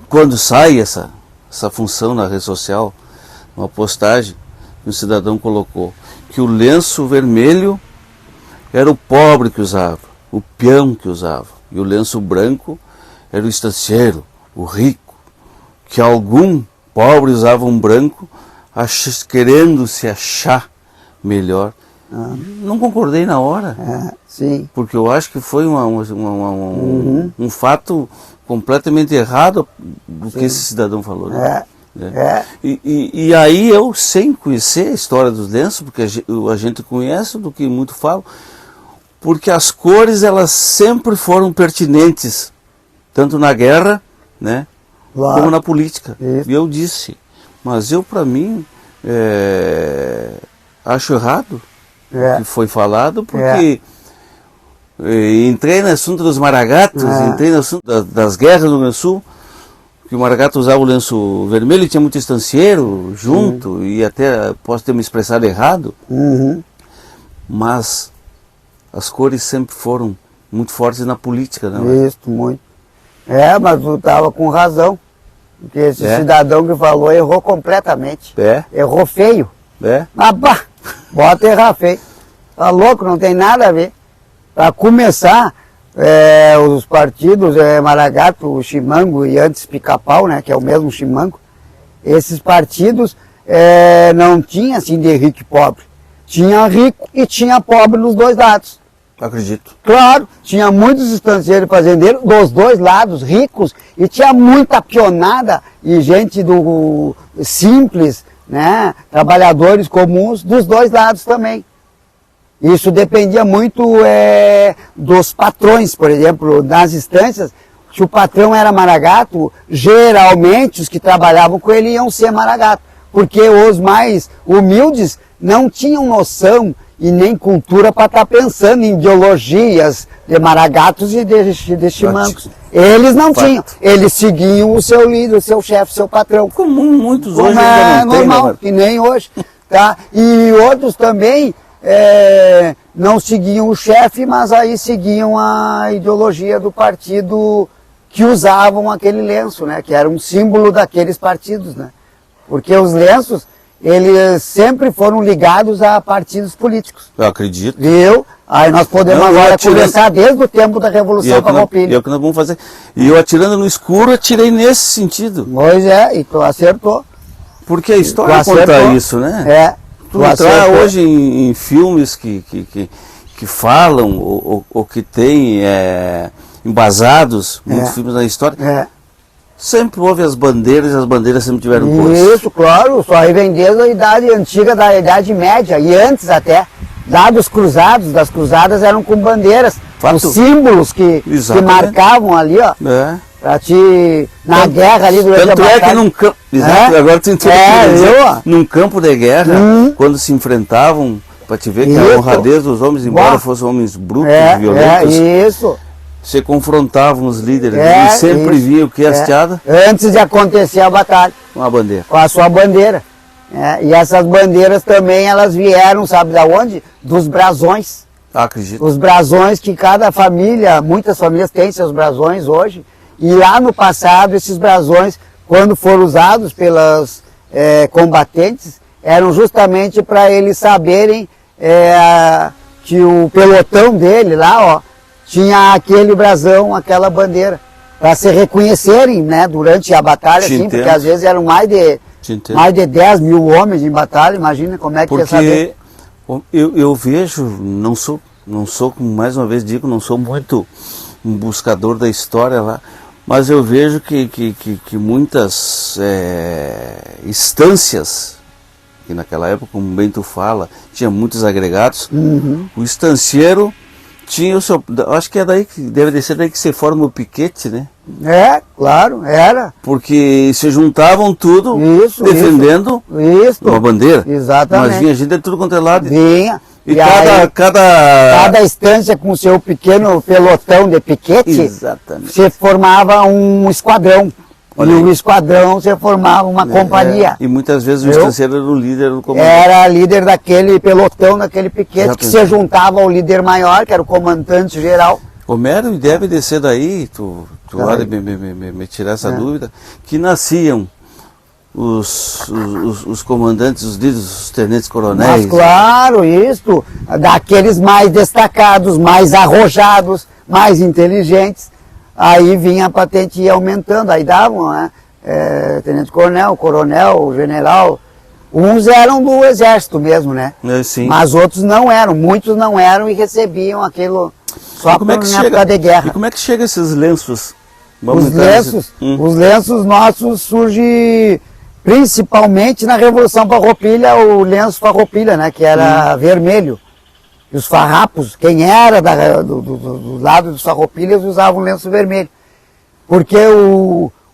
Quando sai essa função na rede social, uma postagem que um cidadão colocou, que o lenço vermelho era o pobre que usava, o peão que usava, e o lenço branco era o estanceiro, o rico, que algum pobre usava um branco querendo se achar melhor. Não concordei na hora, sim. Porque eu acho que foi um fato completamente errado do que esse cidadão falou. Né? E aí eu, sem conhecer a história dos lenços, porque a gente conhece do que muito falo, porque as cores elas sempre foram pertinentes, tanto na guerra, né, Claro. como na política. Isso. E eu disse, mas eu para mim acho errado o que foi falado, porque entrei no assunto dos maragatos, entrei no assunto das guerras no Rio Grande do Sul, que o maragato usava o lenço vermelho e tinha muito estancieiro junto, e até posso ter me expressado errado, mas as cores sempre foram muito fortes na política, né? Isso, muito. Mas tu estava com razão, porque esse cidadão que falou errou completamente. Errou feio. Mas pá, bota errar feio. Tá louco, não tem nada a ver. Para começar, os partidos Maragato, Chimango e antes Pica-Pau, né, que é o mesmo Chimango, esses partidos não tinha assim de rico e pobre. Tinha rico e tinha pobre nos dois lados. Acredito. Claro, tinha muitos estancieiros e fazendeiros dos dois lados, ricos, e tinha muita pionada e gente do simples, né, trabalhadores comuns dos dois lados também. Isso dependia muito dos patrões, por exemplo, nas instâncias, se o patrão era maragato, geralmente os que trabalhavam com ele iam ser maragato, porque os mais humildes não tinham noção e nem cultura para estar pensando em ideologias de maragatos e de chimangos. Eles não tinham, eles seguiam o seu líder, o seu chefe, o seu patrão. Como muitos hoje ainda não normal, tem, né? que nem hoje. Tá? E outros também não seguiam o chefe, mas aí seguiam a ideologia do partido que usavam aquele lenço, né? Que era um símbolo daqueles partidos, né? Porque os lenços, eles sempre foram ligados a partidos políticos. Eu acredito. Viu? Aí nós podemos agora conversar desde o tempo da Revolução Farroupilha. E é o que nós vamos fazer. E eu atirando no escuro, atirei nesse sentido. Pois e tu acertou. Porque a história conta isso, né? Tu entrar hoje em filmes que falam ou que tem embasados, muitos filmes na história, sempre houve as bandeiras e as bandeiras sempre tiveram cores. Isso, claro, só aí vem desde a idade antiga da Idade Média, e antes até, dados cruzados, das cruzadas eram com bandeiras, os símbolos que marcavam ali, ó. Pra ti, na guerra ali durante a batalha. Tanto é que num campo, agora tu entendeu, num campo de guerra, quando se enfrentavam, para te ver que a honradez dos homens, embora fossem homens brutos, violentos, se confrontavam os líderes e sempre via o que hasteada. Antes de acontecer a batalha. Com a bandeira. Com a sua bandeira. E essas bandeiras também, elas vieram, sabe de onde? Dos brasões. Acredito. Os brasões que cada família, muitas famílias têm seus brasões hoje. E lá no passado, esses brasões, quando foram usados pelas combatentes, eram justamente para eles saberem que o pelotão dele lá, ó, tinha aquele brasão, aquela bandeira, para se reconhecerem, né, durante a batalha, assim, porque às vezes eram mais de 10 mil homens em batalha, imagina como é que ia saber. Eu vejo, não sou, como mais uma vez digo, não sou muito um buscador da história lá, mas eu vejo que muitas instâncias, que naquela época, como bem tu fala, tinha muitos agregados, o estancieiro tinha o seu, acho que é daí que deve ser daí que se forma o piquete, né? Claro, era. Porque se juntavam tudo defendendo uma bandeira. Exatamente. Mas vinha gente de tudo quanto é lado. Vinha. E cada estância com seu pequeno pelotão de piquete, exatamente, se formava um esquadrão. E o esquadrão você formava uma companhia. E muitas vezes o estanceiro era o líder do comandante. Era líder daquele pelotão, daquele piquete, que se juntava ao líder maior, que era o comandante geral. Homero, e deve descer daí, tu olha me tirar essa dúvida, que nasciam os comandantes, os líderes, os tenentes-coronéis. Mas claro, isso, daqueles mais destacados, mais arrojados, mais inteligentes, aí vinha a patente ia aumentando, aí davam, né, tenente-coronel, coronel, general, uns eram do exército mesmo, né? Sim. Mas outros não eram, muitos não eram e recebiam aquilo só por época de guerra. E como é que chega esses lenços? Os lenços nossos surgem principalmente na Revolução Farroupilha, o lenço Farroupilha, né, que era vermelho. E os farrapos, quem era do lado dos farroupilhas, usavam lenço vermelho. Porque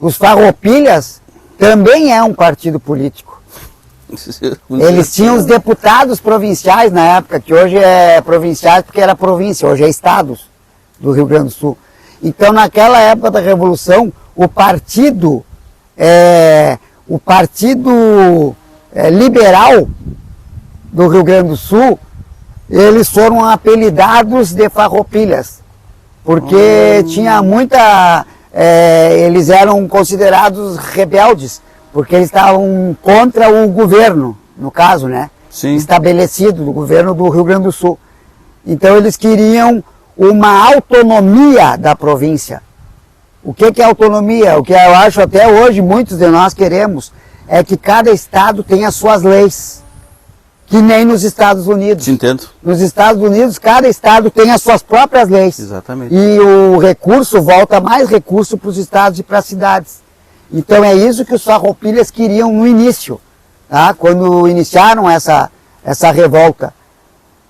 os farroupilhas também é um partido político. Eles tinham os deputados provinciais na época, que hoje é provinciais porque era província, hoje é estados do Rio Grande do Sul. Então, naquela época da Revolução, o partido liberal do Rio Grande do Sul, eles foram apelidados de farroupilhas, porque tinha muita... eles eram considerados rebeldes, porque eles estavam contra o governo, no caso, né? Sim. Estabelecido, do governo do Rio Grande do Sul. Então eles queriam uma autonomia da província. O que é autonomia? O que eu acho até hoje muitos de nós queremos é que cada estado tenha suas leis, que nem nos Estados Unidos. Entendo. Nos Estados Unidos, cada estado tem as suas próprias leis. Exatamente. E o recurso volta mais recurso para os estados e para as cidades. Então é isso que os farroupilhas queriam no início, tá? Quando iniciaram essa revolta.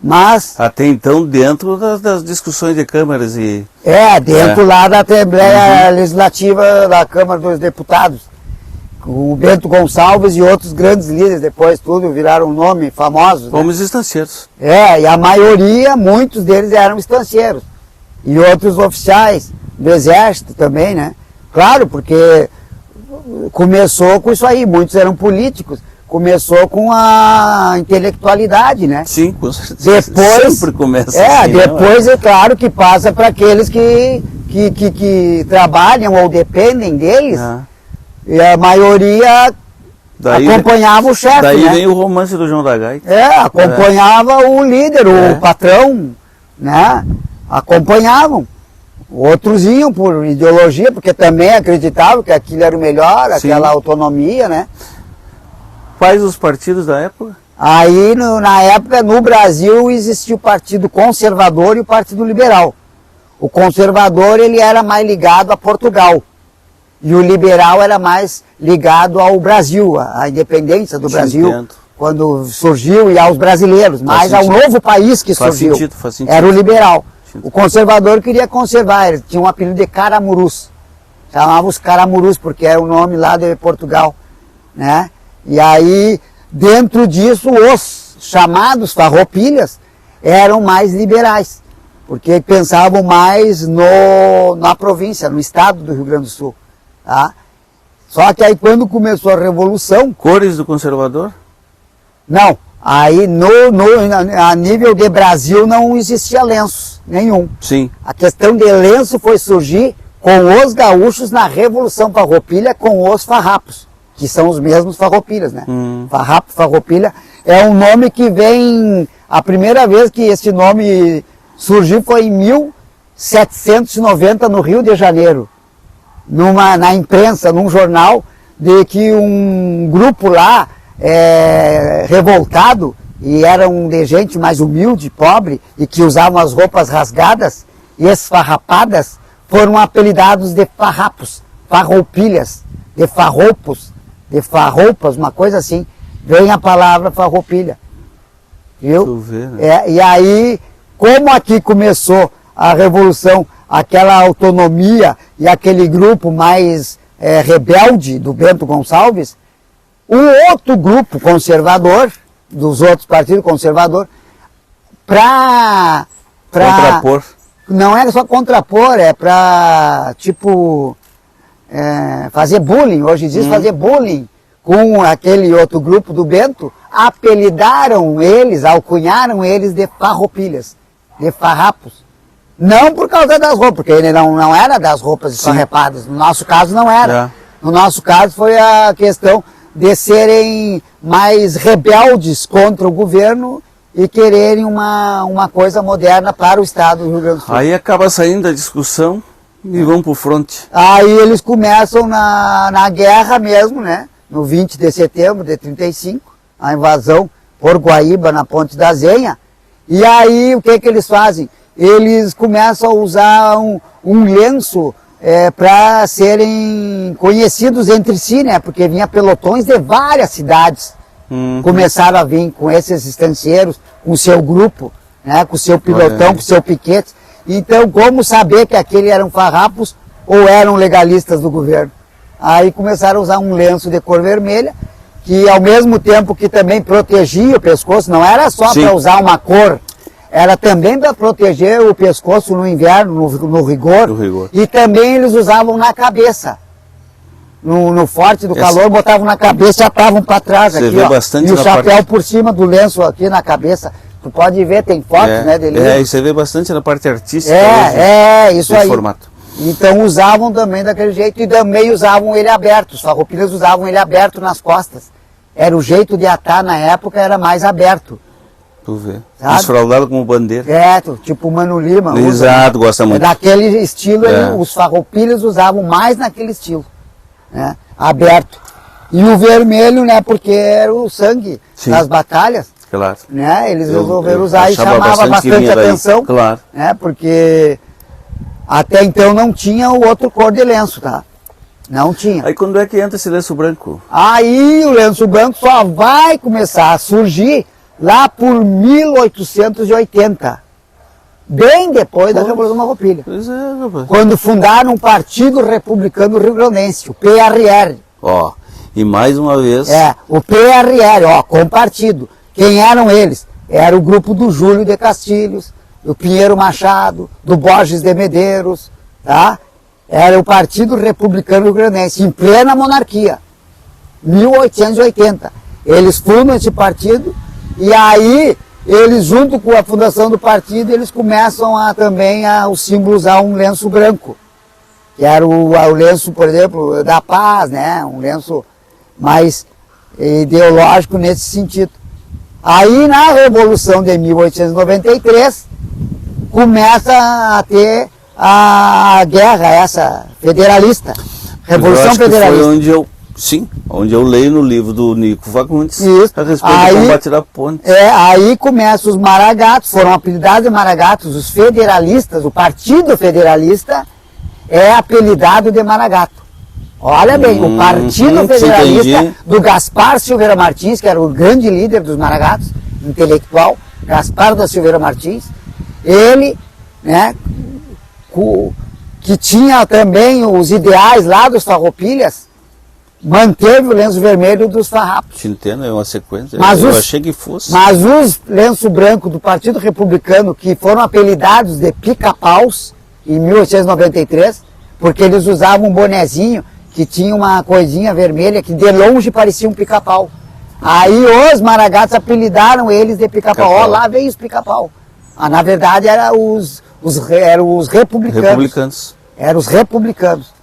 Mas... Até então dentro das discussões de câmaras e... dentro lá da Assembleia Legislativa da Câmara dos Deputados. O Bento Gonçalves e outros grandes líderes, depois tudo viraram nome famosos. Como os estancieiros. E a maioria, muitos deles eram estancieiros. E outros oficiais do Exército também, né? Claro, porque começou com isso aí, muitos eram políticos. Começou com a intelectualidade, né? Sim, com certeza. Depois, sempre começa assim. Depois é claro que passa para aqueles que trabalham ou dependem deles. E a maioria acompanhava o chefe, daí né? vem o romance do João da Gaita. Acompanhava o líder, o patrão, né? Acompanhavam. Outros iam por ideologia, porque também acreditavam que aquilo era o melhor, aquela autonomia, né? Quais os partidos da época? Aí, na época, no Brasil, existia o Partido Conservador e o Partido Liberal. O conservador, ele era mais ligado a Portugal. E o liberal era mais ligado ao Brasil, à independência do Brasil, entendo. Quando surgiu, e aos brasileiros, mas ao novo país que surgiu. Faz sentido. Era o liberal. O conservador queria conservar, ele tinha um apelido de caramurus. Chamava os caramurus, porque era o nome lá de Portugal, né? E aí, dentro disso, os chamados farroupilhas eram mais liberais, porque pensavam mais na província, no estado do Rio Grande do Sul. Tá? Só que aí quando começou a Revolução... Cores do conservador? Não, aí a nível de Brasil não existia lenço nenhum. Sim. A questão de lenço foi surgir com os gaúchos na Revolução Farroupilha com os farrapos, que são os mesmos farroupilhas, né? Farrapo, farroupilha, é um nome que vem... A primeira vez que esse nome surgiu foi em 1790 no Rio de Janeiro. Na imprensa, num jornal, de que um grupo lá, revoltado, e eram de gente mais humilde, pobre, e que usavam as roupas rasgadas e esfarrapadas, foram apelidados de farrapos, farroupilhas, de farroupos, de farroupas, uma coisa assim, vem a palavra farroupilha. Viu? Ver, né? E aí, como aqui começou a Revolução, aquela autonomia e aquele grupo mais rebelde do Bento Gonçalves, um outro grupo conservador, dos outros partidos conservadores, contrapor. Não é só contrapor, é para, tipo, fazer bullying, hoje diz fazer bullying com aquele outro grupo do Bento, apelidaram eles, alcunharam eles de farroupilhas, de farrapos. Não por causa das roupas, porque ele não era das roupas esfarrepadas, no nosso caso não era. No nosso caso foi a questão de serem mais rebeldes contra o governo e quererem uma coisa moderna para o estado do Rio Grande do Sul. Aí acaba saindo da discussão e vão para o fronte. Aí eles começam na guerra mesmo, né? No 20 de setembro de 35, a invasão por Guaíba na Ponte da Zenha. E aí o que eles fazem? Eles começam a usar um lenço para serem conhecidos entre si, né? Porque vinha pelotões de várias cidades. Começaram a vir com esses estancieiros, com o seu grupo, né? Com o seu pilotão, com o seu piquete. Então, como saber que aqueles eram farrapos ou eram legalistas do governo? Aí começaram a usar um lenço de cor vermelha, que ao mesmo tempo que também protegia o pescoço, não era só para usar uma cor, era também para proteger o pescoço no inverno, no rigor, e também eles usavam na cabeça. No forte do calor, botavam na cabeça e atavam para trás aqui, ó, e o chapéu por cima do lenço aqui na cabeça. Tu pode ver, tem fotos, né, dele. E você vê bastante na parte artística. Isso aí. Formato. Então usavam também daquele jeito e também usavam ele aberto. Os farroupilhas usavam ele aberto nas costas. Era o jeito de atar na época, era mais aberto. Tu vê. Desfraudado como bandeira. Tipo o Mano Lima. Exato, gosta muito. Daquele estilo, os farroupilhas usavam mais naquele estilo, né? Aberto. E o vermelho, né, porque era o sangue das batalhas. Claro. Né? Eles resolveram usar e chamava bastante atenção. Claro. Né? Porque até então não tinha o outro cor de lenço, tá? Não tinha. Aí quando é que entra esse lenço branco? Aí o lenço branco só vai começar a surgir lá por 1880. Bem depois da Revolução Farroupilha. Pois é, rapaz. Quando fundaram o Partido Republicano Rio-Grandense, o PRR. Ó, e mais uma vez... o PRR, ó, com partido. Quem eram eles? Era o grupo do Júlio de Castilhos, do Pinheiro Machado, do Borges de Medeiros, tá? Era o Partido Republicano Rio-Grandense, em plena monarquia, 1880. Eles fundam esse partido e aí eles, junto com a fundação do partido, eles começam o símbolo usar um lenço branco, que era o lenço, por exemplo, da paz, né? Um lenço mais ideológico nesse sentido. Aí na Revolução de 1893 começa a ter a guerra essa federalista, Revolução Federalista. Foi onde eu leio no livro do Nico Fagundes a respeito do combate da ponte. Aí começam os maragatos, foram apelidados de maragatos, os federalistas, o Partido Federalista é apelidado de maragato. Olha bem, o Partido Federalista do Gaspar Silveira Martins, que era o grande líder dos maragatos, intelectual, Gaspar da Silveira Martins, ele, né, que tinha também os ideais lá dos farroupilhas, manteve o lenço vermelho dos farrapos. Te entendo, é uma sequência, eu achei que fosse. Mas os lenço branco do Partido Republicano, que foram apelidados de pica-paus, em 1893, porque eles usavam um bonezinho que tinha uma coisinha vermelha que de longe parecia um pica-pau. Aí os maragatos apelidaram eles de pica-pau. Ó, lá veio os pica-pau. Na verdade eram os republicanos. Eram os republicanos.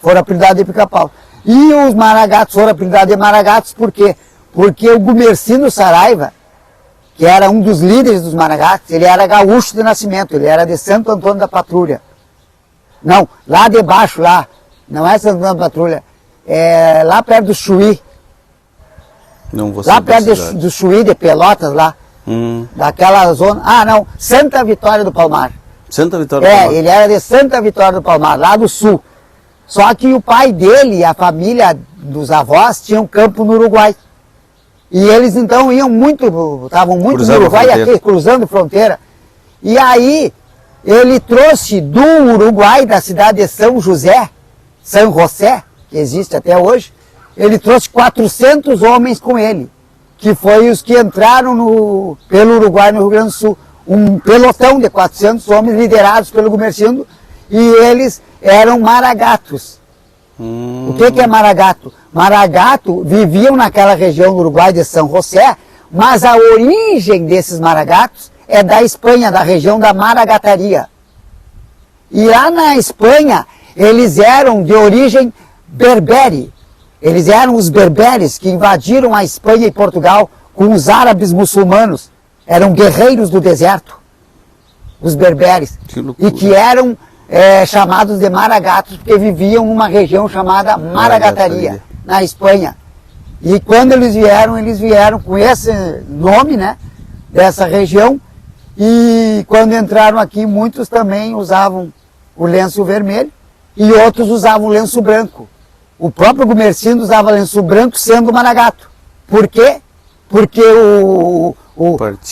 Foram apelidados de pica-pau. E os maragatos foram apelidados de maragatos por quê? Porque o Gumercindo Saraiva, que era um dos líderes dos maragatos, ele era gaúcho de nascimento, ele era de Santo Antônio da Patrulha. Não, lá debaixo, lá. Não é Santo Antônio da Patrulha, é lá perto do Chuí. Não vou lá perto do Chuí, de Pelotas, lá. Daquela zona. Não, Santa Vitória do Palmar. Santa Vitória do Palmar. Ele era de Santa Vitória do Palmar, lá do sul. Só que o pai dele e a família dos avós tinham campo no Uruguai. E eles então estavam muito no Uruguai, aqui, cruzando fronteira. E aí, ele trouxe do Uruguai, da cidade de São José, que existe até hoje, ele trouxe 400 homens com ele, que foi os que entraram pelo Uruguai no Rio Grande do Sul. Um pelotão de 400 homens liderados pelo Gumercindo, e eles eram maragatos. O que é maragato? Maragato viviam naquela região do Uruguai de São José, mas a origem desses maragatos é da Espanha, da região da Maragataria. E lá na Espanha, eles eram de origem berbere. Eles eram os berberes que invadiram a Espanha e Portugal com os árabes muçulmanos. Eram guerreiros do deserto, os berberes. E que eram chamados de maragatos, porque viviam numa região chamada Maragataria, na Espanha. E quando eles vieram com esse nome, né, dessa região, e quando entraram aqui, muitos também usavam o lenço vermelho, e outros usavam o lenço branco. O próprio Gumercindo usava lenço branco sendo maragato. Por quê? Porque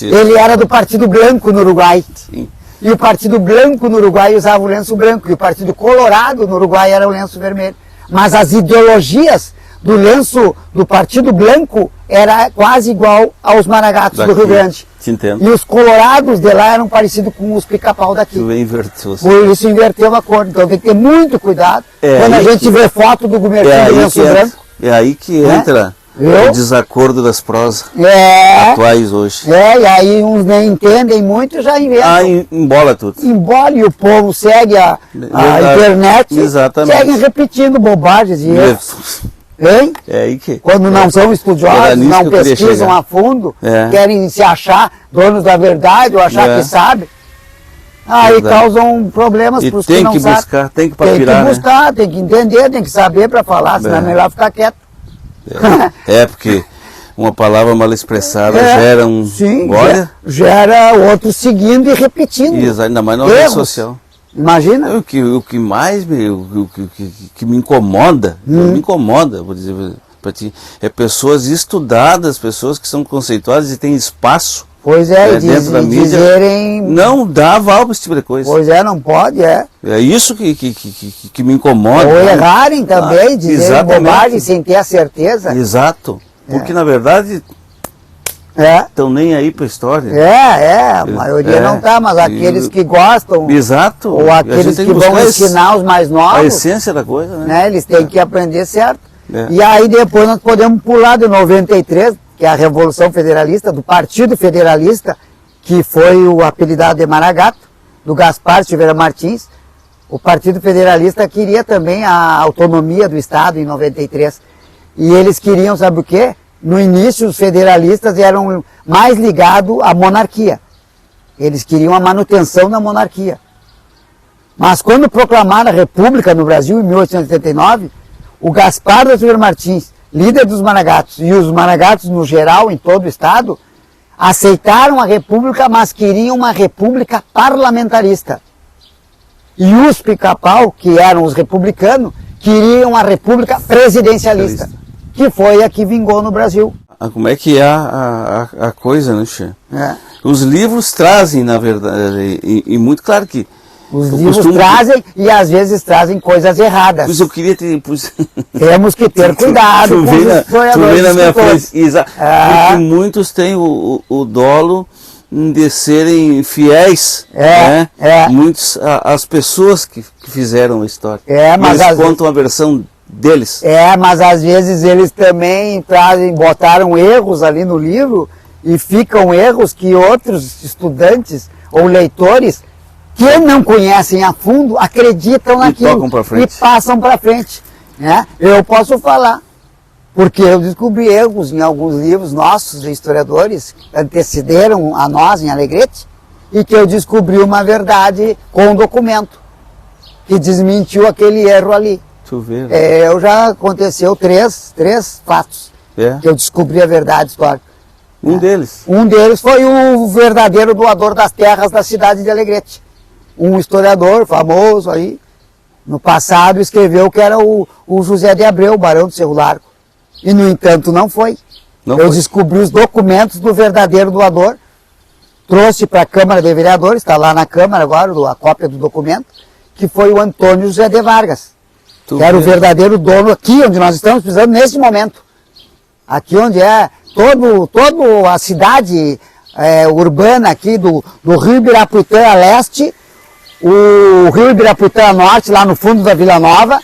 ele era do Partido Branco no Uruguai. Sim. E o Partido Branco no Uruguai usava o lenço branco, e o Partido Colorado no Uruguai era o lenço vermelho. Mas as ideologias do lenço do Partido Branco era quase igual aos maragatos do Rio Grande. Te entendo. E os colorados de lá eram parecidos com os pica-pau daqui. Por isso inverteu a cor. Então tem que ter muito cuidado quando a gente vê foto do Gumercindo do lenço branco. É aí que entra o desacordo das prosas atuais hoje. E aí uns nem entendem muito e já inventam. Embola tudo. Embola, e o povo segue a internet, seguem repetindo bobagens e erros. Hein? É aí que... Quando não são estudiosos, não pesquisam a fundo, querem se achar donos da verdade ou achar que sabem, aí causam problemas para os que não sabem. Tem que buscar, tem que entender, tem que saber para falar, senão é melhor ficar quieto. Porque uma palavra mal expressada gera um... Sim, gera outro seguindo e repetindo. Ainda mais na rede social. Imagina. O que mais que me incomoda, vou dizer para ti, é pessoas estudadas, pessoas que são conceituadas e têm espaço. Pois dentro da mídia, dizerem... não dá aval para esse tipo de coisa. Pois não pode, É isso que me incomoda. Ou errarem também, dizerem bobagem sem ter a certeza. Exato. Porque na verdade estão nem aí para a história. A maioria não está, mas aqueles que gostam, ou aqueles que vão ensinar os mais novos, a essência da coisa, né? Eles têm que aprender certo. E aí depois nós podemos pular de 93, que é a Revolução Federalista, do Partido Federalista, que foi o apelidado de Maragato, do Gaspar Silveira Martins. O Partido Federalista queria também a autonomia do Estado em 93. E eles queriam, sabe o quê? No início, os federalistas eram mais ligados à monarquia. Eles queriam a manutenção da monarquia. Mas quando proclamaram a República no Brasil, em 1889, o Gaspar da Silveira Martins, líder dos maragatos, e os maragatos no geral, em todo o Estado, aceitaram a República, mas queriam uma República parlamentarista. E os pica-pau, que eram os republicanos, queriam a República presidencialista, que foi a que vingou no Brasil. Como é que é a coisa, né, Che? Os livros trazem, na verdade, e muito claro que... Os livros trazem e às vezes trazem coisas erradas. Pois eu queria ter... Temos que ter cuidado com os historiadores. Na minha frente, porque muitos têm o dolo de serem fiéis, muitos as pessoas que fizeram a história. Mas eles contam a versão deles. Mas às vezes eles também botaram erros ali no livro e ficam erros que outros estudantes ou leitores que não conhecem a fundo acreditam naquilo e passam para frente. Eu posso falar, porque eu descobri erros em alguns livros nossos, de historiadores, que antecederam a nós em Alegrete, e que eu descobri uma verdade com um documento que desmentiu aquele erro ali. Já aconteceu três fatos que eu descobri a verdade histórica. Um deles foi o verdadeiro doador das terras da cidade de Alegrete. Um historiador famoso aí, no passado, escreveu que era o José de Abreu, barão do Cerro Largo. E, no entanto, não foi. Eu descobri os documentos do verdadeiro doador, trouxe para a Câmara de Vereadores, está lá na Câmara agora, a cópia do documento, que foi o Antônio José de Vargas, que era o verdadeiro dono aqui, onde nós estamos pisando nesse momento. Aqui onde é toda a cidade urbana aqui do Rio Ibirapuitã a leste, o Rio Ibirapuitã a norte, lá no fundo da Vila Nova,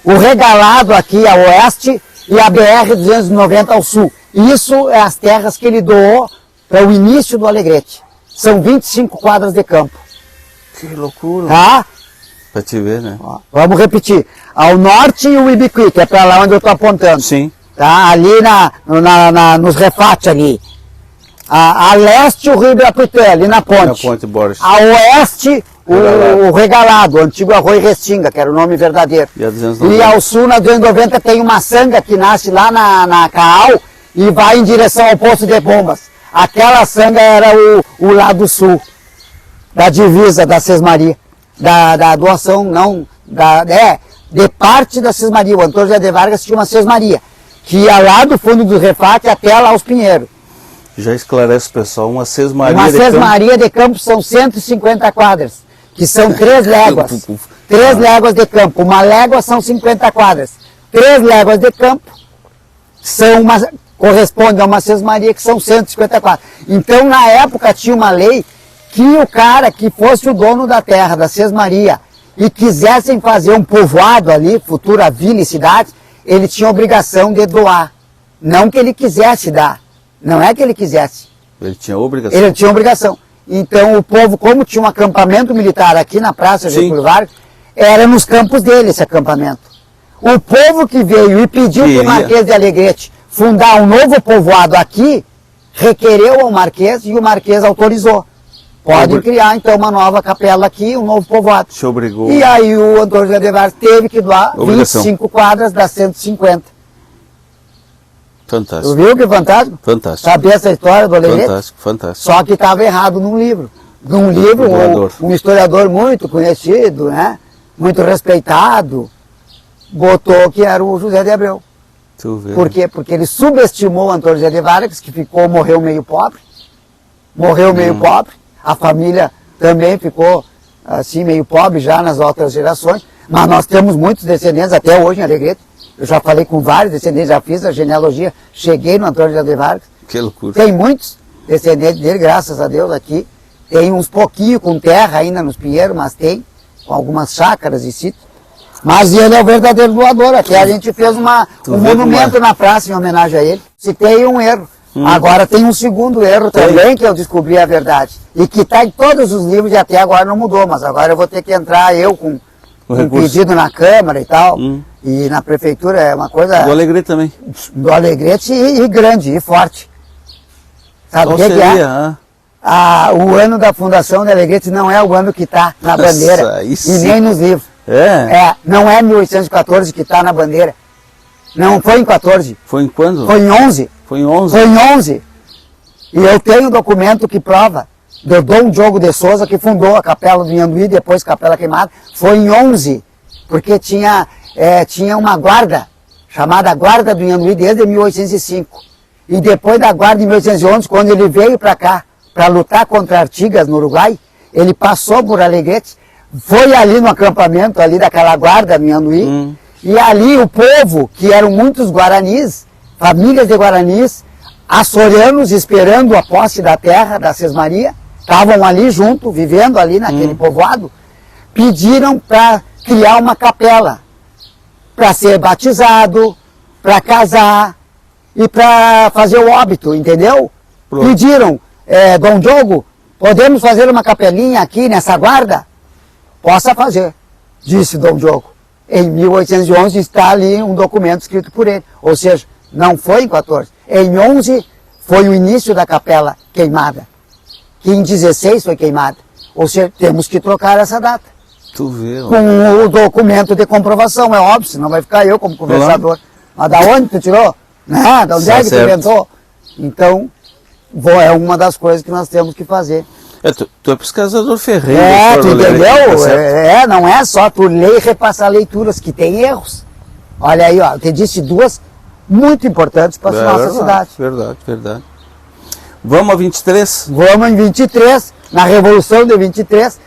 o Regalado aqui a oeste e a BR-290 ao sul. Isso é as terras que ele doou para o início do Alegrete. São 25 quadras de campo. Que loucura. Tá? Pra te ver, né? Ó, vamos repetir. Ao norte o Ibiqui, que é para lá onde eu estou apontando. Sim. Tá? Ali nos refates ali. A leste o Rio Ibirapuitã, ali na ponte. Na ponte Borges. A oeste o Regalado, o antigo Arroio Restinga, que era o nome verdadeiro. E a 290. E ao sul, na 290, tem uma sanga que nasce lá na Caal e vai em direção ao Poço de Bombas. Aquela sanga era o lado sul, da divisa da Sesmaria, da doação, não, de parte da Sesmaria. O Antônio José de Vargas tinha uma Sesmaria, que ia lá do fundo do refate até lá aos Pinheiros. Já esclarece o pessoal, uma sesmaria Uma de campo. sesmaria de campo são 150 quadras, que são 3 léguas. 3 léguas de campo. Uma légua são 50 quadras. 3 léguas de campo corresponde a uma sesmaria que são 150 quadras. Então, na época, tinha uma lei que o cara que fosse o dono da terra, da sesmaria, e quisessem fazer um povoado ali, futura vila e cidade, ele tinha obrigação de doar. Não que ele quisesse dar. Não é que ele quisesse. Ele tinha obrigação. Ele tinha obrigação. Então o povo, como tinha um acampamento militar aqui na Praça Getúlio Vargas, era nos campos dele esse acampamento. O povo que veio e pediu para o Marquês de Alegrete fundar um novo povoado aqui, requereu ao Marquês e o Marquês autorizou. Pode criar então uma nova capela aqui, um novo povoado. Se obrigou. E aí o Antônio José de Vargas teve que doar 25 quadras das 150. Fantástico. Tu viu que fantástico? Fantástico. Saber essa história do Alegrete? Fantástico, fantástico. Só que estava errado num livro. Num livro, um historiador muito conhecido, né? Muito respeitado, botou que era o José de Abreu. Tu vê. Por quê? Porque ele subestimou o Antônio José de Vargas, que morreu meio pobre. Morreu meio pobre. A família também ficou assim, meio pobre já nas outras gerações. Mas nós temos muitos descendentes até hoje em Alegrete. Eu já falei com vários descendentes, já fiz a genealogia, cheguei no Antônio José de Vargas. Que loucura. Tem muitos descendentes dele, graças a Deus, aqui. Tem uns pouquinho com terra ainda nos Pinheiros, mas tem, com algumas chácaras e sítios. Mas ele é o verdadeiro doador. Até a gente fez um monumento na praça em homenagem a ele. Citei um erro. Agora tem um segundo erro também, que eu descobri a verdade. E que está em todos os livros e até agora não mudou. Mas agora eu vou ter que entrar com um pedido na Câmara e tal. E na Prefeitura é uma coisa... Do Alegrete também. Do Alegrete e grande, e forte. Sabe o que seria? O ano da fundação do Alegrete não é o ano que está na bandeira. E nem nos livros. Não é 1814 que está na bandeira. Não foi em 14. Foi em quando? Foi em 11. Foi em 11? Foi em 11. E eu tenho um documento que prova. Do Dom Diogo de Souza, que fundou a Capela do Inhanduí, depois Capela Queimada. Foi em 11. Porque tinha uma guarda, chamada Guarda do Inhanduí, desde 1805. E depois da guarda de 1811, quando ele veio para cá, para lutar contra Artigas no Uruguai, ele passou por Alegrete, foi ali no acampamento ali daquela guarda do Inhanduí, e ali o povo, que eram muitos guaranis, famílias de guaranis, açorianos esperando a posse da terra, da Sesmaria, estavam ali junto, vivendo ali naquele povoado, pediram para criar uma capela, para ser batizado, para casar e para fazer o óbito, entendeu? Pronto. Pediram, Dom Diogo, podemos fazer uma capelinha aqui nessa guarda? Possa fazer, disse Dom Diogo. Em 1811 está ali um documento escrito por ele, ou seja, não foi em 14. Em 11 foi o início da capela queimada, que em 16 foi queimada. Ou seja, temos que trocar essa data. Tu vê, com o documento de comprovação, é óbvio, senão vai ficar eu como conversador. Mas da onde tu tirou? Da onde é que tu inventou? Então, é uma das coisas que nós temos que fazer. Tu é pesquisador ferreiro. Tu entendeu? Não é só tu ler e repassar leituras, que tem erros. Olha aí, ó, eu te disse duas muito importantes para a nossa cidade. Verdade. Vamos a 23? Vamos em 23, na Revolução de 23.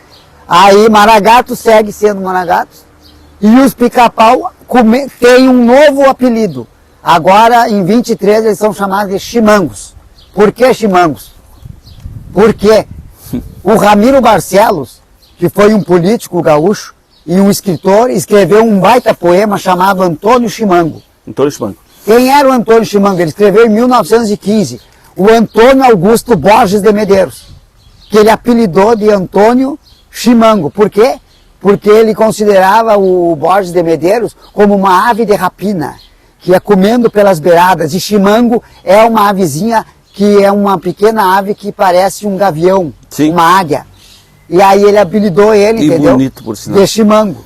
Aí Maragatos segue sendo Maragatos. E os Pica-Pau têm um novo apelido. Agora, em 23, eles são chamados de Chimangos. Por que Chimangos? Porque o Ramiro Barcelos, que foi um político gaúcho, e um escritor, escreveu um baita poema chamado Antônio Chimango. Antônio Chimango. Quem era o Antônio Chimango? Ele escreveu em 1915, o Antônio Augusto Borges de Medeiros, que ele apelidou de Antônio Chimango. Por quê? Porque ele considerava o Borges de Medeiros como uma ave de rapina, que ia comendo pelas beiradas, e chimango é uma avezinha que é uma pequena ave que parece um gavião, Sim. uma águia. E aí ele apelidou ele, entendeu? Bonito, por sinal. De chimango.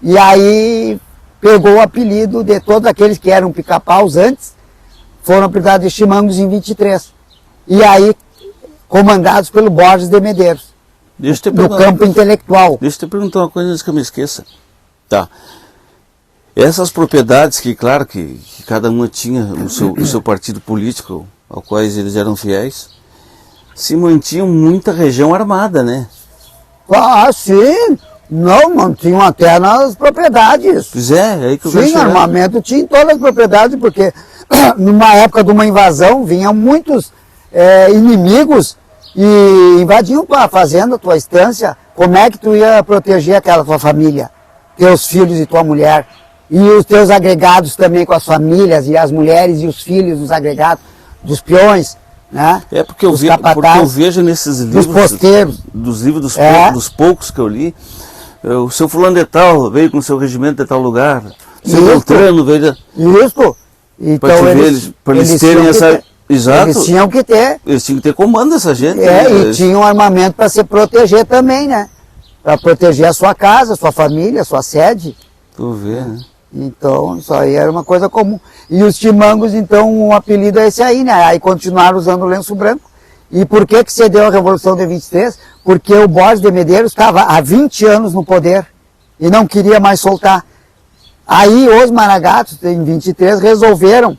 E aí pegou o apelido de todos aqueles que eram pica-paus antes, foram apelidados de chimangos em 23. E aí comandados pelo Borges de Medeiros, no campo intelectual. Deixa eu te perguntar uma coisa antes que eu me esqueça. Tá. Essas propriedades que, claro, que cada uma tinha o seu partido político, ao quais eles eram fiéis, se mantinham muita região armada, né? Ah, sim! Não, mantinham até nas propriedades. Pois é aí que eu Sim, armamento tinha em todas as propriedades, porque numa época de uma invasão vinham muitos inimigos e invadiam tua fazenda, tua estância. Como é que tu ia proteger aquela tua família, teus filhos e tua mulher? E os teus agregados também com as famílias, e as mulheres e os filhos dos agregados, dos peões, né? É porque eu vejo nesses livros, dos posteiros, dos livros dos poucos que eu li, o seu fulano de tal veio com o seu regimento de tal lugar, o seu Beltrano veio... Isso! Então para eles terem essa... Exato. Eles tinham que ter. Eles tinham que ter comando dessa gente. E tinham armamento para se proteger também, né? Para proteger a sua casa, a sua família, a sua sede. Tu vê, né? Então, isso aí era uma coisa comum. E os chimangos, então, o apelido é esse aí, né? Aí continuaram usando o lenço branco. E por que que se deu a Revolução de 23? Porque o Borges de Medeiros estava há 20 anos no poder e não queria mais soltar. Aí os Maragatos, em 23, resolveram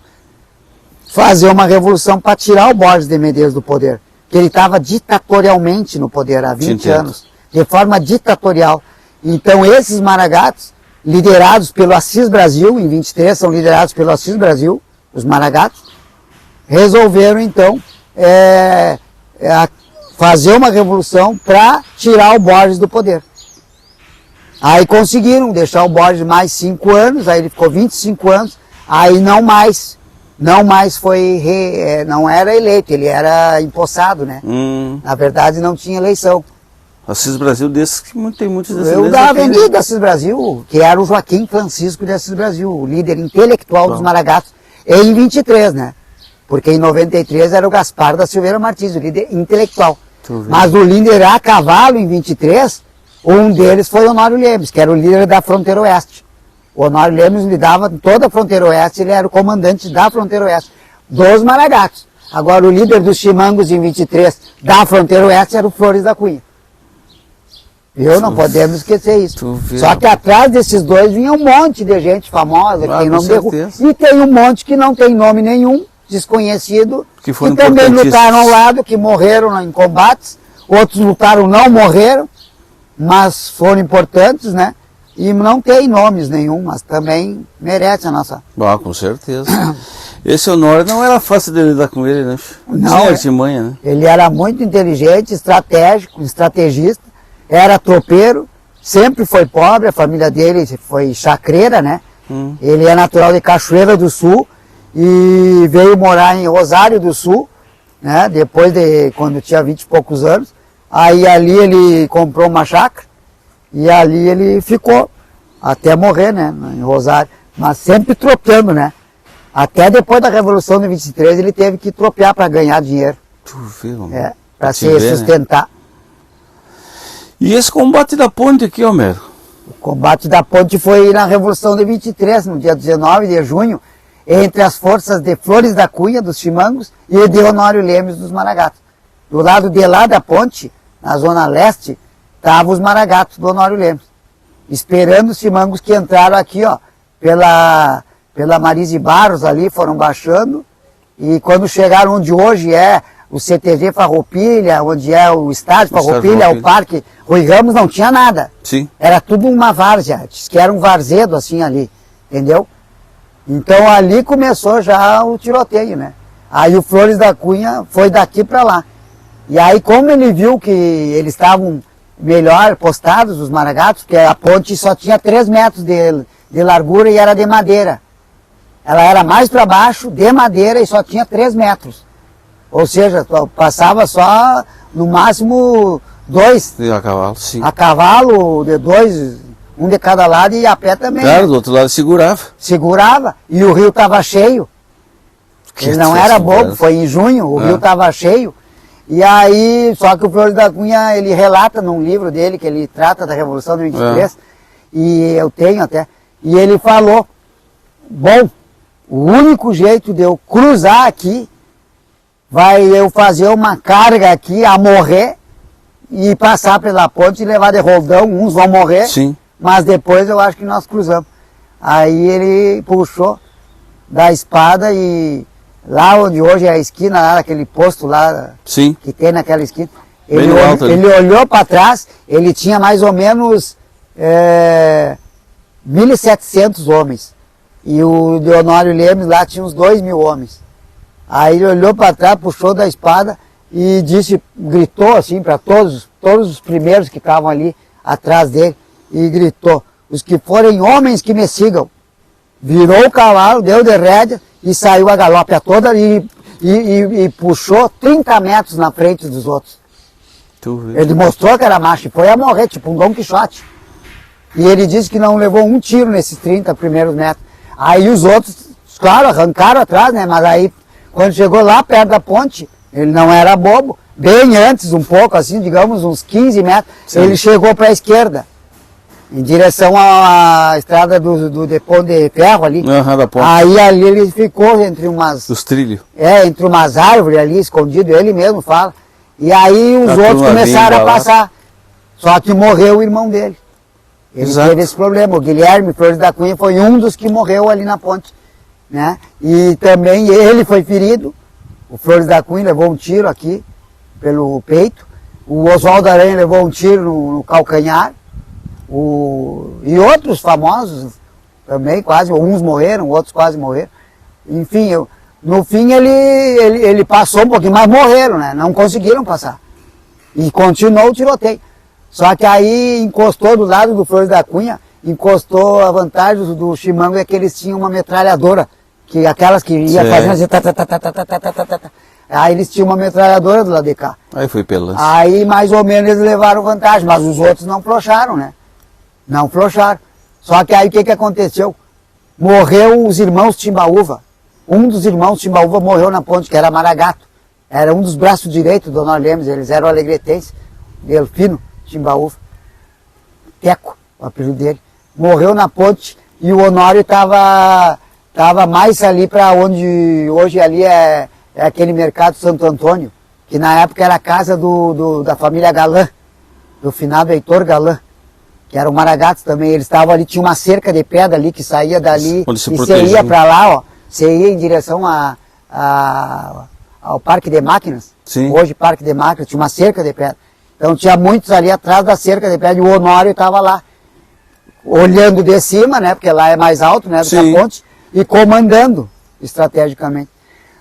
fazer uma revolução para tirar o Borges de Medeiros do poder. Que ele estava ditatorialmente no poder há 20 anos, de forma ditatorial. Então esses Maragatos, liderados pelo Assis Brasil, em 23 são liderados pelo Assis Brasil, os Maragatos, resolveram então fazer uma revolução para tirar o Borges do poder. Aí conseguiram deixar o Borges mais 5 anos, aí ele ficou 25 anos, aí não mais foi, não era eleito, ele era empossado, né? Na verdade não tinha eleição. Assis Brasil desses que tem muitos desses. Eu vendi de Assis Brasil, que era o Joaquim Francisco de Assis Brasil, o líder intelectual dos Maragatos, em 23, né? Porque em 93 era o Gaspar da Silveira Martins, o líder intelectual. Mas o líder a cavalo em 23, um deles foi Honório Lemes, que era o líder da Fronteira Oeste. O Honório Lemes lidava toda a Fronteira Oeste, ele era o comandante da Fronteira Oeste, dos Maragatos. Agora o líder dos chimangos em 23 da Fronteira Oeste era o Flores da Cunha. Viu? Não podemos esquecer isso. Só que atrás desses dois vinha um monte de gente famosa, que tem nome de rua. E tem um monte que não tem nome nenhum, desconhecido, que também lutaram ao lado, que morreram em combates. Outros lutaram, não morreram, mas foram importantes, né? E não tem nomes nenhum, mas também merece a nossa... Com certeza. Esse Honório não era fácil de lidar com ele, né? Não, artimanha, né? Ele era muito inteligente, estratégico, estrategista, era tropeiro, sempre foi pobre, a família dele foi chacreira, né? Ele é natural de Cachoeira do Sul e veio morar em Rosário do Sul, né? Depois quando tinha 20 e poucos anos. Aí ali ele comprou uma chácara e ali ele ficou até morrer, né? Em Rosário, mas sempre tropeando, né? Até depois da Revolução de 23 ele teve que tropear para ganhar dinheiro. Para se sustentar. Né? E esse combate da ponte aqui, Homero? O combate da ponte foi na Revolução de 23, no dia 19 de junho, entre as forças de Flores da Cunha, dos chimangos, e de Honório Lemes, dos Maragatos. Do lado de lá da ponte, na zona leste, estavam os Maragatos do Honório Lemes, esperando os chimangos que entraram aqui, ó, pela Marise Barros ali, foram baixando, e quando chegaram onde hoje é o CTG Farroupilha, onde é o estádio Farroupilha, o parque Rui Ramos, não tinha nada. Sim. Era tudo uma várzea, diz que era um varzedo assim ali, entendeu? Então ali começou já o tiroteio, né? Aí o Flores da Cunha foi daqui para lá. E aí como ele viu que eles estavam melhor postados, os maragatos, porque a ponte só tinha 3 metros de largura e era de madeira. Ela era mais para baixo, de madeira, e só tinha 3 metros. Ou seja, passava só, no máximo, 2. A cavalo, sim. A cavalo, de 2, um de cada lado, e a pé também. Claro, do outro lado segurava. Segurava, e o rio estava cheio. Ele não era bobo, foi em junho, o rio estava cheio. E aí, só que o Flores da Cunha, ele relata num livro dele, que ele trata da Revolução de 23, e eu tenho até, e ele falou, bom, o único jeito de eu cruzar aqui, vai eu fazer uma carga aqui a morrer, e passar pela ponte e levar de roldão, uns vão morrer, sim, mas depois eu acho que nós cruzamos. Aí ele puxou da espada e lá onde hoje é a esquina, lá naquele posto lá, sim, que tem naquela esquina, Bem ele, alto ali. ele olhou para trás, ele tinha mais ou menos 1.700 homens. E o Deonório Lemes lá tinha uns 2.000 homens. Aí ele olhou para trás, puxou da espada e disse, gritou assim para todos os primeiros que estavam ali atrás dele, e gritou, os que forem homens que me sigam. Virou o cavalo, deu de rédea e saiu a galope a toda e puxou 30 metros na frente dos outros. Ele mostrou que era macho e foi a morrer, tipo um Dom Quixote. E ele disse que não levou um tiro nesses 30 primeiros metros. Aí os outros, claro, arrancaram atrás, né? Mas aí, quando chegou lá perto da ponte, ele não era bobo, bem antes, um pouco assim, digamos, uns 15 metros, sim, ele chegou para a esquerda, em direção à estrada do Pão de Ferro ali. Da ponte. Aí ali ele ficou entre umas... Os trilhos. Entre umas árvores ali, escondido, ele mesmo fala. E aí os outros começaram a passar. Só que morreu o irmão dele. Ele teve esse problema. O Guilherme Flores da Cunha foi um dos que morreu ali na ponte, né? E também ele foi ferido. O Flores da Cunha levou um tiro aqui, pelo peito. O Oswaldo Aranha levou um tiro no calcanhar. E outros famosos também, quase, uns morreram, outros quase morreram. Enfim, no fim ele passou um pouquinho, mas morreram, né? Não conseguiram passar. E continuou o tiroteio. Só que aí encostou do lado do Flores da Cunha, encostou a vantagem do Chimango é que eles tinham uma metralhadora, que aquelas que ia fazendo assim, aí eles tinham uma metralhadora do lado de cá. Aí foi pelança. Aí mais ou menos eles levaram vantagem, mas os outros não flocharam, né? Não flocharam. Só que aí o que aconteceu? Morreu os irmãos Timbaúva. Um dos irmãos Timbaúva morreu na ponte, que era Maragato. Era um dos braços direitos do Honório Lemes, eles eram alegretenses, Delfino Timbaúva. Teco, o apelido dele. Morreu na ponte e o Honório estava mais ali para onde hoje ali é aquele mercado Santo Antônio, que na época era a casa da família Galã, do finado Heitor Galã, que eram Maragatos também. Eles estavam ali, tinha uma cerca de pedra ali que saía dali e você ia para lá, ó, você ia em direção ao Parque de Máquinas. Sim. Hoje Parque de Máquinas, tinha uma cerca de pedra. Então tinha muitos ali atrás da cerca de pedra e o Honório estava lá, olhando de cima, né, porque lá é mais alto, né, do que a ponte, e comandando estrategicamente.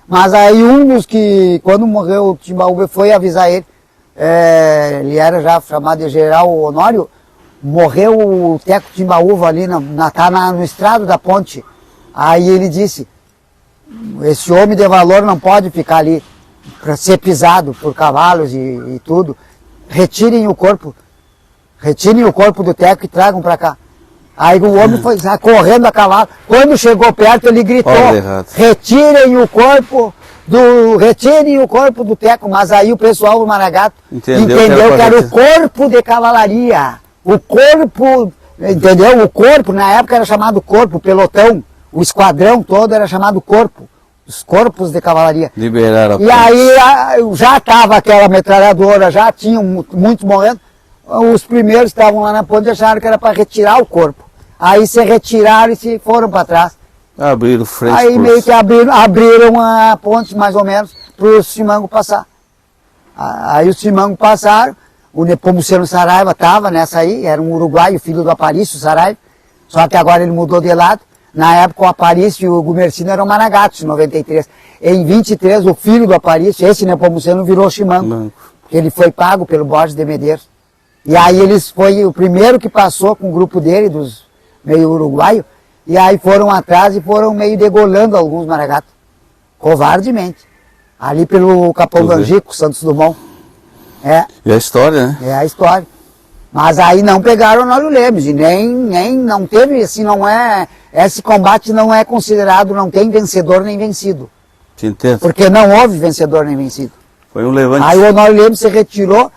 Mas aí um dos que, quando morreu o Timbaúva, foi avisar ele, ele era já chamado de General Honório, morreu o Teco Timbaúva ali, no estrado da ponte. Aí ele disse, esse homem de valor não pode ficar ali para ser pisado por cavalos e tudo. Retirem o corpo do Teco e tragam para cá. Aí o homem foi correndo a cavalo. Quando chegou perto, ele gritou, retirem o corpo do Teco. Mas aí o pessoal do Maragato entendeu que era o corpo de cavalaria. O corpo, entendeu? O corpo, na época era chamado corpo, o pelotão, o esquadrão todo era chamado corpo. Os corpos de cavalaria. Liberaram a E aí já estava aquela metralhadora, já tinham muitos morrendo. Os primeiros que estavam lá na ponte acharam que era para retirar o corpo. Aí se retiraram e se foram para trás. Abriram frente. Aí meio que abriram a ponte mais ou menos para os Chimango passar. Aí os Chimango passaram, o Nepomuceno Saraiva estava nessa aí, era um uruguaio, filho do Aparício Saraiva, só que agora ele mudou de lado. Na época o Aparício e o Gumercino eram Maragatos, em 93. Em 23, o filho do Aparício, esse Nepomuceno, virou Chimango. Ele foi pago pelo Borges de Medeiros. E aí eles foi o primeiro que passou com o grupo dele, dos meio uruguaio, e aí foram atrás e foram meio degolando alguns maragatos, covardemente, ali pelo Capão do Angico, Santos Dumont. E a história, né? É a história. Mas aí não pegaram o Honório Lemes, e nem não teve, assim, não é, esse combate não é considerado, não tem vencedor nem vencido. Te entendo. Porque não houve vencedor nem vencido. Foi um levante. Aí o Honório Lemes se retirou,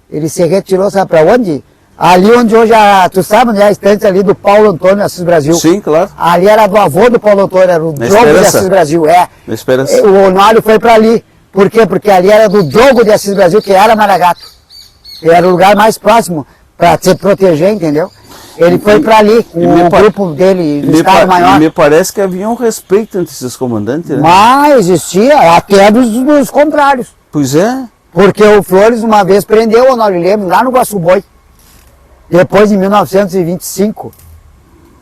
ele se retirou, sabe para onde? Ali onde hoje, tu sabe, né, a estante ali do Paulo Antônio Assis Brasil. Sim, claro. Ali era do avô do Paulo Antônio, era o Diogo de Assis Brasil, Na Esperança. O Honório foi para ali. Por quê? Porque ali era do Diogo de Assis Brasil, que era Maragato. Era o lugar mais próximo para se proteger, entendeu? Ele foi para ali, com o grupo dele, do Estado Maior. Me parece que havia um respeito entre esses comandantes, né? Mas existia, até dos contrários. Pois é. Porque o Flores uma vez prendeu o Honório Lemes lá no Guaçuboi. Depois, em 1925,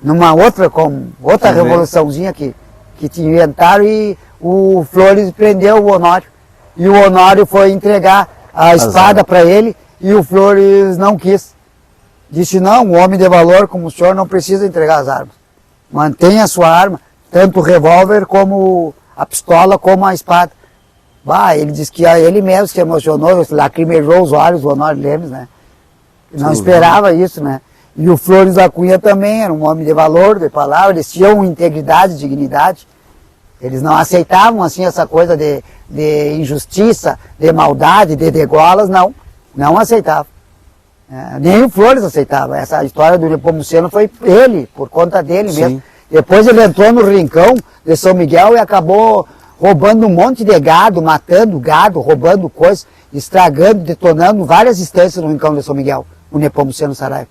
numa outra revoluçãozinha que te inventaram, e o Flores prendeu o Honório. E o Honório foi entregar a espada para ele, e o Flores não quis. Disse, não, um homem de valor como o senhor não precisa entregar as armas. Mantenha a sua arma, tanto o revólver como a pistola, como a espada. Ele disse que ele mesmo se emocionou, lacrimejou os olhos do Honório Lemes, né? Não esperava isso, né? E o Flores da Cunha também era um homem de valor, de palavra, eles tinham integridade, dignidade. Eles não aceitavam, assim, essa coisa de injustiça, de maldade, de degolas, não aceitavam. Nem o Flores aceitava. Essa história do Nepomuceno foi ele, por conta dele mesmo. Depois ele entrou no rincão de São Miguel e acabou roubando um monte de gado, matando gado, roubando coisas, estragando, detonando várias instâncias no rincão de São Miguel, o Nepomuceno Saraiva.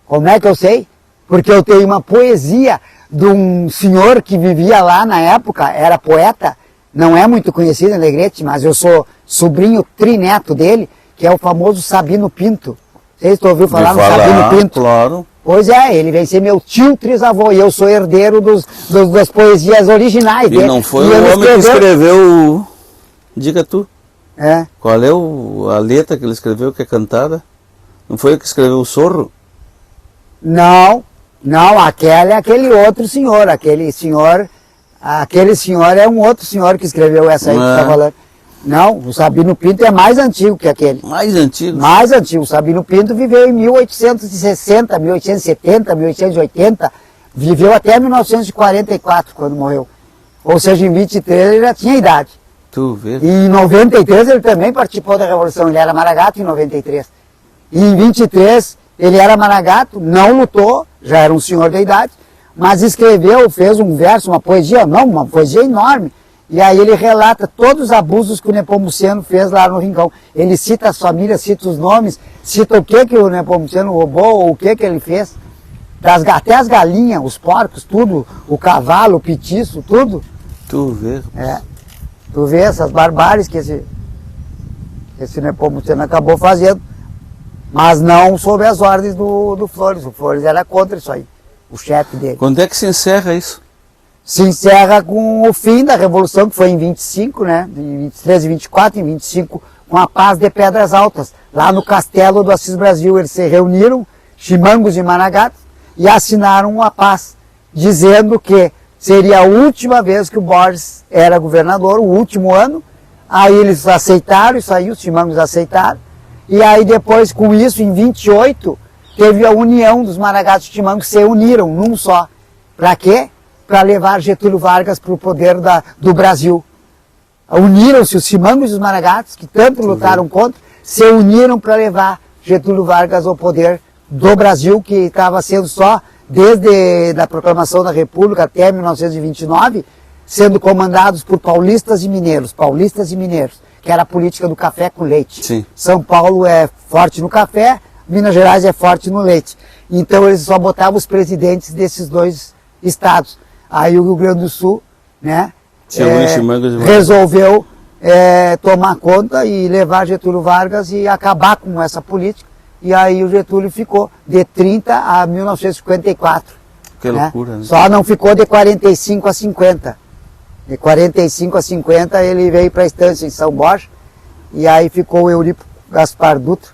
Como é que eu sei? Porque eu tenho uma poesia de um senhor que vivia lá na época, era poeta, não é muito conhecido em Alegrete, mas eu sou sobrinho trineto dele, que é o famoso Sabino Pinto. Vocês ouviram falar no Sabino Pinto? Claro. Pois é, ele vem ser meu tio trisavô, e eu sou herdeiro das poesias originais dele. E não foi o homem que escreveu... Diga tu. Qual é a letra que ele escreveu, que é cantada? Não foi o que escreveu o Sorro? Não, aquele é aquele outro senhor, aquele senhor é um outro senhor que escreveu essa aí que você está falando. Não, o Sabino Pinto é mais antigo que aquele. Mais antigo? Mais antigo. O Sabino Pinto viveu em 1860, 1870, 1880, viveu até 1944, quando morreu. Ou seja, em 23 ele já tinha idade. Tu vê. E em 93 ele também participou da Revolução, ele era maragato em 93. E em 23 ele era maragato, não lutou, já era um senhor de idade, mas escreveu, fez um verso, uma poesia enorme. E aí ele relata todos os abusos que o Nepomuceno fez lá no Rincão. Ele cita as famílias, cita os nomes, cita o que o Nepomuceno roubou, ou o que ele fez. Até as galinhas, os porcos, tudo, o cavalo, o petiço, tudo. Tu vê. Tu vê essas barbáries que esse Nepomuceno acabou fazendo. Mas não sob as ordens do Flores. O Flores era contra isso aí, o chefe dele. Quando é que se encerra isso? Se encerra com o fim da Revolução, que foi em 25, né? Em 23 e 24, em 25, com a paz de Pedras Altas. Lá no castelo do Assis Brasil, eles se reuniram, chimangos e maragatos, e assinaram a paz, dizendo que seria a última vez que o Borges era governador, o último ano. Aí eles aceitaram, isso aí os chimangos aceitaram. E aí depois, com isso, em 28, teve a união dos maragatos e chimangos, se uniram num só. Para quê? Para levar Getúlio Vargas para o poder do Brasil. Uniram-se os chimangos e os maragatos, que tanto lutaram contra, se uniram para levar Getúlio Vargas ao poder do Brasil, que estava sendo só, desde a proclamação da República até 1929, sendo comandados por paulistas e mineiros, que era a política do café com leite. Sim. São Paulo é forte no café, Minas Gerais é forte no leite. Então eles só botavam os presidentes desses dois estados. Aí o Rio Grande do Sul, né, resolveu tomar conta e levar Getúlio Vargas e acabar com essa política. E aí o Getúlio ficou de 30 a 1954. Que loucura, né? Só não ficou de 45 a 50. De 45 a 50 ele veio para a estância em São Borja e aí ficou o Euripo Gaspar Dutra.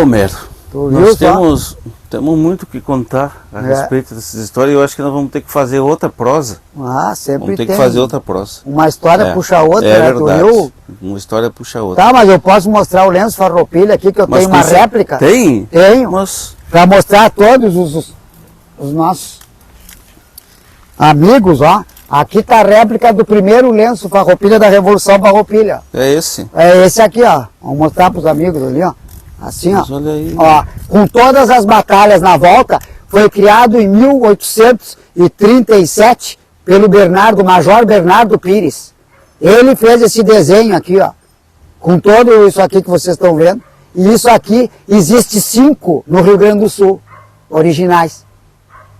Homero, Tu viu nós só? temos muito o que contar a respeito dessas histórias, e eu acho que nós vamos ter que fazer outra prosa. Ah, sempre Vamos ter tem. que fazer outra prosa. Uma história puxa a outra, é né? verdade. Tu viu? Uma história puxa a outra. Tá, mas eu posso mostrar o lenço Farroupilha aqui, que eu tenho uma réplica. Tem? Tenho. Mas... Para mostrar a todos os nossos amigos, ó. Aqui tá a réplica do primeiro lenço Farroupilha da Revolução Farroupilha. É esse? É esse aqui, ó. Vamos mostrar para os amigos ali, ó. Assim, Mas ó. olha aí. Ó. Com todas as batalhas na volta, foi criado em 1837 pelo Major Bernardo Pires. Ele fez esse desenho aqui, ó. Com todo isso aqui que vocês estão vendo. E isso aqui, existe 5 no Rio Grande do Sul, originais.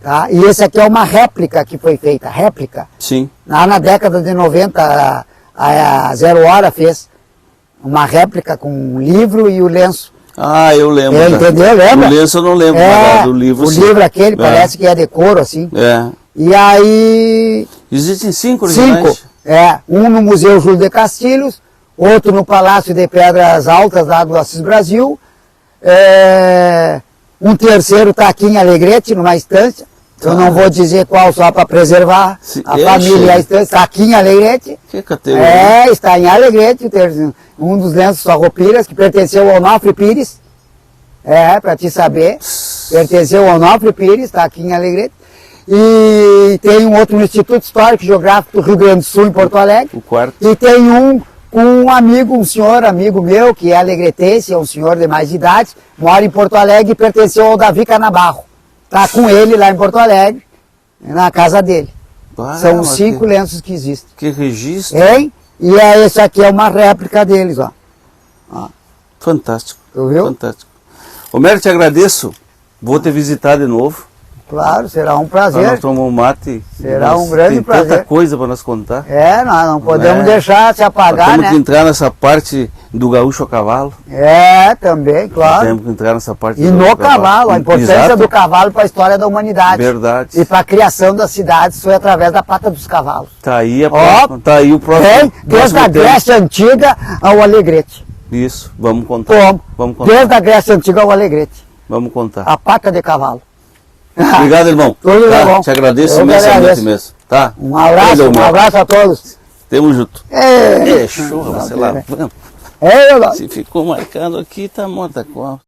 Tá? E esse aqui é uma réplica que foi feita, réplica. Sim. Lá na década de 90, a Zero Hora fez uma réplica com um livro e o lenço. Ah, eu lembro. Entendeu? Lembra? O lenço eu não lembro, mas do livro o sim. livro aquele parece que é de couro, assim. É. E aí... Existem 5 originais? 5. Um no Museu Júlio de Castilhos, outro no Palácio de Pedras Altas, lá do Assis Brasil. Um terceiro está aqui em Alegrete, numa estância. Eu não vou dizer qual, só para preservar a família e a estância. Está aqui em Alegrete. Que categoria? Está em Alegrete, um dos lenços Farroupilhas, que pertenceu ao Onofre Pires. Para te saber. Pertenceu ao Onofre Pires, está aqui em Alegrete. E tem um outro no Instituto Histórico e Geográfico do Rio Grande do Sul, em Porto Alegre. O quarto. E tem um com um amigo, um senhor amigo meu, que é alegretense, é um senhor de mais idade, mora em Porto Alegre e pertenceu ao Davi Canabarro. Está com ele lá em Porto Alegre, na casa dele. São os 5 lenços que existem. Que registro. Hein? E esse aqui é uma réplica deles, ó. Fantástico. Tu viu? Fantástico. Homero, te agradeço. Vou te visitar de novo. Claro, será um prazer. Nós tomamos um mate. Será um grande prazer. Tem tanta coisa para nós contar. Nós não podemos deixar se apagar, temos né? que entrar nessa parte do gaúcho a cavalo. Também, claro. Temos que entrar nessa parte e no cavalo, a importância do cavalo para a história da humanidade. Verdade. E para a criação das cidades foi através da pata dos cavalos. Tá aí, tá aí o próximo. Desde a Grécia Antiga ao Alegrete. Isso, vamos contar. Vamos contar. Desde a Grécia Antiga ao Alegrete. Vamos contar. A pata de cavalo. Obrigado, irmão. Tudo bom. Te agradeço imensamente mesmo. Tá? Um abraço a todos. Tamo junto. Show, você lá. É, se ficou marcando aqui, tá morta a